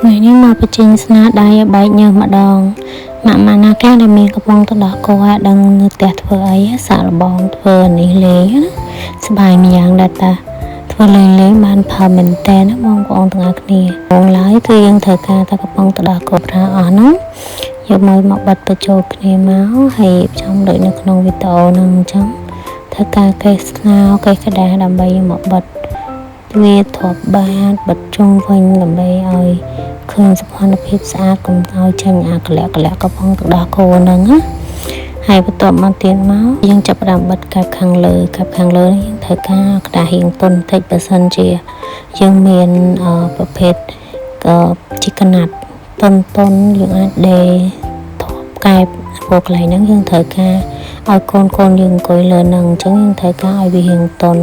ថ្ងៃនេះមកបញ្ចេញស្នាដៃឲ្យបែកញើសម្ដងម៉ាក់ណាខ្លះដែលមានកំពុងទៅដោះគោឲ្យដឹងនៅផ្ទះធ្វើអីសាក់លបងធ្វើនេះលេងណាស្បាយម្យ៉ាងដែរតាធ្វើលេងបានផលមែនតើណាបងប្អូនទាំងអស់គ្នាបងឡើយគឺយើងត្រូវការតែកំពុងទៅដោះគោប្រើអស់ហ្នឹងយកមកបិទបញ្ចូលគ្នាមកហើយចំដូចនៅក្នុងវីដេអូហ្នឹងអញ្ចឹងធ្វើការកេះស្ងោកេះក្តារដើម្បីមកបិទវាធប់បានបិទជុំវិញដើម្បីឲ្យឃើញសភាពភាពស្អាតកុំឲ្យចាញ់អាកលៈកំពុងទៅដោះគោហ្នឹងណាហើយបន្ទាប់មកទៀតមកយើងចាប់ផ្ដើមបិទកាប់ខាងលើនេះយើងត្រូវការក្តាររៀងទុនបន្តិចបើសិនជាយើងមានប្រភេទជាកណាត់តុនយើងអាចដេរធប់កែបពួកកន្លែងហ្នឹងយើងត្រូវការឲ្យកូនយើងអង្គុយលើហ្នឹងអញ្ចឹងយើងត្រូវការឲ្យវារៀងតុន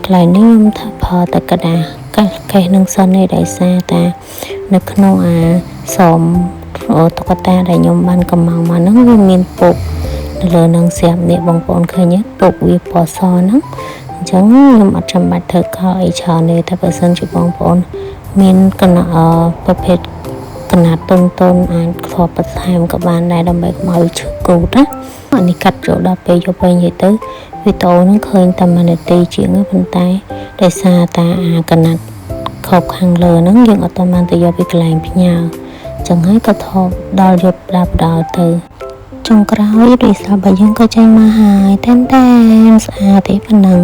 កន្លែងនេះខ្ញុំថាផលតែកដាកេះនឹងសិននេះដោយសារតានៅក្នុងសមតុក្កតាដែលខ្ញុំបានកំងមកហ្នឹងវាមានពុកនៅលើនឹងស្រាប់នេះបងប្អូនឃើញទេពុកវាពណ៌សហ្នឹងអញ្ចឹងខ្ញុំអត់ចាំបាច់ធ្វើខលអីច្រើនទេតែបើសិនជាបងប្អូនមានកណ្ដាប្រភេទកណាត់តុនអាចខ្វល់បន្ថែមក៏បានដែរដើម្បីកុំឲ្យឈឺគូតណាអានេះកាត់ចូលដល់ពេលយកទៅនិយាយទៅវីដេអូហ្នឹងឃើញតែ1នាទីជាងប៉ុន្តែដោយសារតាកណាត់ខប់ខាងលើហ្នឹងយើងអត់បានទៅយកពីកន្លែងផ្ញើអញ្ចឹងហើយក៏ថតដល់យកដល់ទៅចុងក្រោយរីសារបស់យើងក៏ចេញមកហើយតែស្អាតទេប៉ុណ្ណឹង